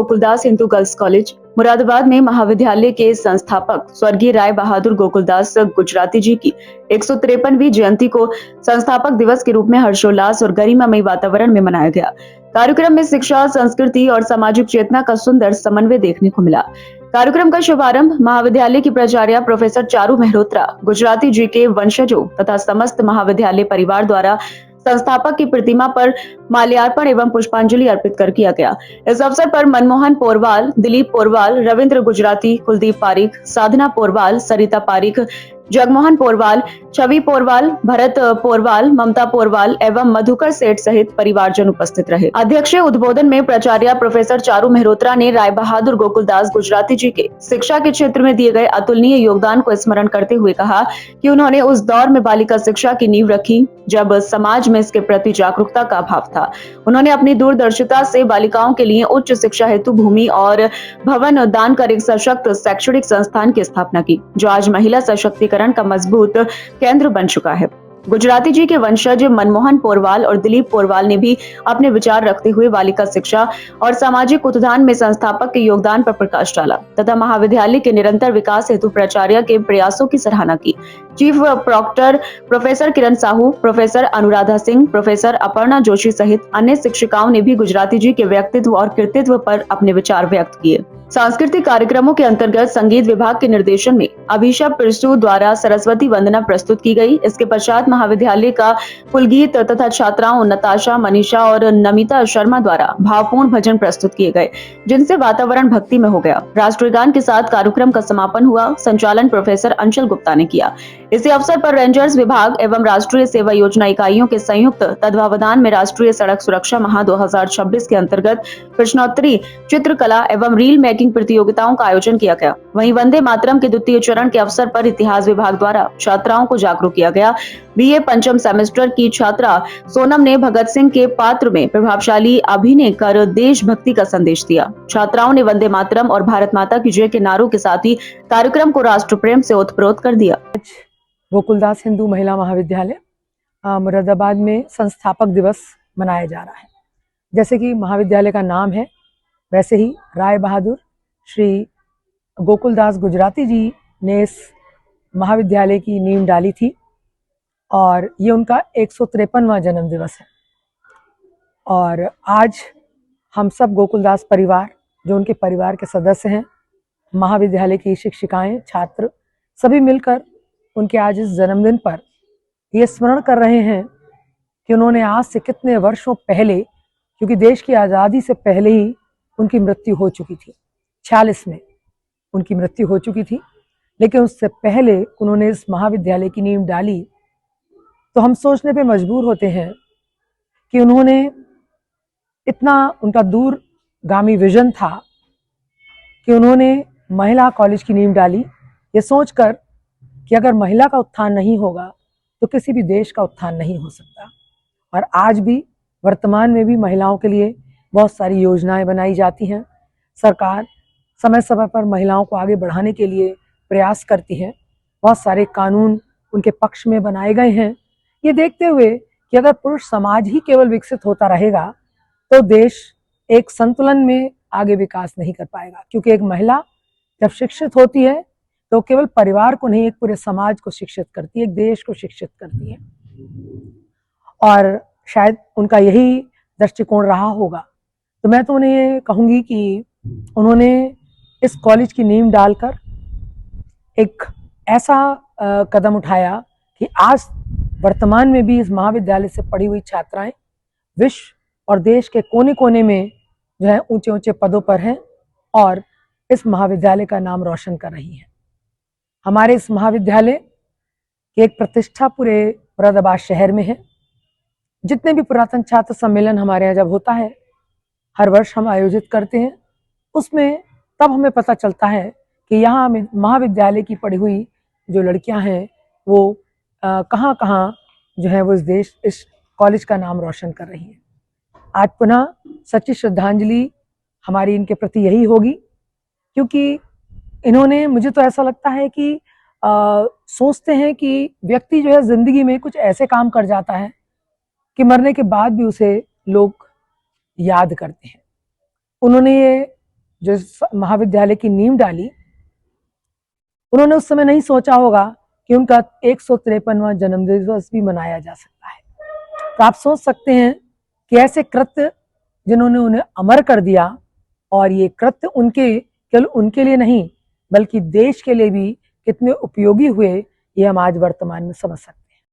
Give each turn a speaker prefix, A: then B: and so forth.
A: Gokuldas Hindu girls college Moradabad में महाविद्यालय के संस्थापक स्वर्गीय राय बहादुर गोकुलदास गुजराती जी की 153वीं जयंती को संस्थापक दिवस के रूप में हर्षोल्लास और गरिमामय वातावरण में मनाया गया। कार्यक्रम में शिक्षा, संस्कृति और सामाजिक चेतना का सुंदर समन्वय देखने को मिला। कार्यक्रम का शुभारंभ महाविद्यालय की प्राचार्य प्रोफेसर चारू मेहरोत्रा, गुजराती जी के वंशजों तथा समस्त महाविद्यालय परिवार द्वारा संस्थापक की प्रतिमा पर माल्यार्पण एवं पुष्पांजलि अर्पित कर किया गया। इस अवसर पर मनमोहन पोरवाल, दिलीप पोरवाल, रविंद्र गुजराती, कुलदीप पारीख, साधना पोरवाल, सरिता पारीख, जगमोहन पोरवाल, छवि पोरवाल, भरत पोरवाल, ममता पोरवाल एवं मधुकर सेठ सहित परिवारजन उपस्थित रहे। अध्यक्षीय उद्बोधन में प्राचार्य प्रोफेसर चारू मेहरोत्रा ने राय बहादुर गोकुलदास गुजराती जी के शिक्षा के क्षेत्र में दिए गए अतुलनीय योगदान को स्मरण करते हुए कहा कि उन्होंने उस दौर में बालिका शिक्षा की नींव रखी जब समाज में इसके प्रति जागरूकता का अभाव था। उन्होंने अपनी दूरदर्शिता से बालिकाओं के लिए उच्च शिक्षा हेतु भूमि और भवन दान कर एक सशक्त शैक्षणिक संस्थान की स्थापना की, जो आज महिला सशक्तिकरण का मजबूत केंद्र बन चुका है। गुजराती जी के वंशज मनमोहन पोरवाल और दिलीप पोरवाल ने भी अपने विचार रखते हुए बालिका शिक्षा और सामाजिक उत्थान में संस्थापक के योगदान पर प्रकाश डाला तथा महाविद्यालय के निरंतर विकास हेतु प्राचार्य के प्रयासों की सराहना की। चीफ प्रॉक्टर प्रोफेसर किरण साहू, प्रोफेसर अनुराधा सिंह, प्रोफेसर अपर्णा जोशी सहित अन्य शिक्षिकाओं ने भी गुजराती जी के व्यक्तित्व और कृतित्व पर अपने विचार व्यक्त किए। सांस्कृतिक कार्यक्रमों के अंतर्गत संगीत विभाग के निर्देशन में अभिषा पिरसू द्वारा सरस्वती वंदना प्रस्तुत की गई। इसके पश्चात महाविद्यालय का कुलगीत तथा छात्राओं नताशा, मनीषा और नमिता शर्मा द्वारा भावपूर्ण भजन प्रस्तुत किए गए, जिनसे वातावरण भक्ति में हो गया। राष्ट्रीय गान के साथ कार्यक्रम का समापन हुआ। संचालन प्रोफेसर अंचल गुप्ता ने किया। इसी अवसर पर रेंजर्स विभाग एवं राष्ट्रीय सेवा योजना इकाइयों के संयुक्त तत्वावधान में राष्ट्रीय सड़क सुरक्षा माह 2026 के अंतर्गत प्रश्नोत्तरी, चित्रकला एवं रील मेकिंग प्रतियोगिताओं का आयोजन किया गया। वहीं वंदे मातरम के द्वितीय चरण के अवसर पर इतिहास विभाग द्वारा छात्राओं को जागरूक किया गया। बीए पंचम सेमेस्टर की छात्रा सोनम ने भगत सिंह के पात्र में प्रभावशाली अभिनय कर देशभक्ति का संदेश दिया। छात्राओं ने वंदे मातरम और भारत माता की जय के नारों के साथ ही कार्यक्रम को राष्ट्र प्रेम से ओतप्रोत कर दिया।
B: गोकुलदास हिंदू महिला महाविद्यालय मुरादाबाद में संस्थापक दिवस मनाया जा रहा है। जैसे कि महाविद्यालय का नाम है, वैसे ही राय बहादुर श्री गोकुलदास गुजराती जी ने इस महाविद्यालय की नींव डाली थी और ये उनका 153वां जन्म दिवस है। और आज हम सब गोकुलदास परिवार, जो उनके परिवार के सदस्य हैं, महाविद्यालय की शिक्षिकाएं, छात्र, सभी मिलकर उनके आज इस जन्मदिन पर ये स्मरण कर रहे हैं कि उन्होंने आज से कितने वर्षों पहले, क्योंकि देश की आज़ादी से पहले ही उनकी मृत्यु हो चुकी थी, 46 में उनकी मृत्यु हो चुकी थी, लेकिन उससे पहले उन्होंने इस महाविद्यालय की नींव डाली। तो हम सोचने पे मजबूर होते हैं कि उन्होंने इतना, उनका दूरगामी विजन था कि उन्होंने महिला कॉलेज की नींव डाली, ये सोचकर कि अगर महिला का उत्थान नहीं होगा तो किसी भी देश का उत्थान नहीं हो सकता। और आज भी वर्तमान में भी महिलाओं के लिए बहुत सारी योजनाएं बनाई जाती हैं। सरकार समय समय पर महिलाओं को आगे बढ़ाने के लिए प्रयास करती है। बहुत सारे कानून उनके पक्ष में बनाए गए हैं। ये देखते हुए कि अगर पुरुष समाज ही केवल विकसित होता रहेगा तो देश एक संतुलन में आगे विकास नहीं कर पाएगा, क्योंकि एक महिला जब शिक्षित होती है तो केवल परिवार को नहीं, एक पूरे समाज को शिक्षित करती है, एक देश को शिक्षित करती है। और शायद उनका यही दृष्टिकोण रहा होगा। तो मैं तो उन्हें ये कहूँगी कि उन्होंने इस कॉलेज की नींव डालकर एक ऐसा कदम उठाया कि आज वर्तमान में भी इस महाविद्यालय से पढ़ी हुई छात्राएं विश्व और देश के कोने कोने में जो है ऊंचे ऊंचे पदों पर हैं और इस महाविद्यालय का नाम रोशन कर रही हैं। हमारे इस महाविद्यालय की एक प्रतिष्ठा पूरे मुरादाबाद शहर में है। जितने भी पुरातन छात्र सम्मेलन हमारे यहाँ जब होता है, हर वर्ष हम आयोजित करते हैं, उसमें तब हमें पता चलता है कि यहाँ महाविद्यालय की पढ़ी हुई जो लड़कियाँ हैं वो कहाँ कहाँ जो है वो इस कॉलेज का नाम रोशन कर रही हैं। आज पुनः सच्ची श्रद्धांजलि हमारी इनके प्रति यही होगी, क्योंकि इन्होंने, मुझे तो ऐसा लगता है कि सोचते हैं कि व्यक्ति जो है जिंदगी में कुछ ऐसे काम कर जाता है कि मरने के बाद भी उसे लोग याद करते हैं। उन्होंने ये जो महाविद्यालय की नींव डाली, उन्होंने उस समय नहीं सोचा होगा कि उनका 153वां जन्म दिवस भी मनाया जा सकता है। तो आप सोच सकते हैं कि ऐसे कृत्य जिन्होंने उन्हें अमर कर दिया, और ये कृत्य उनके केवल उनके लिए नहीं बल्कि देश के लिए भी कितने उपयोगी हुए, ये हम आज वर्तमान में समझ सकते हैं।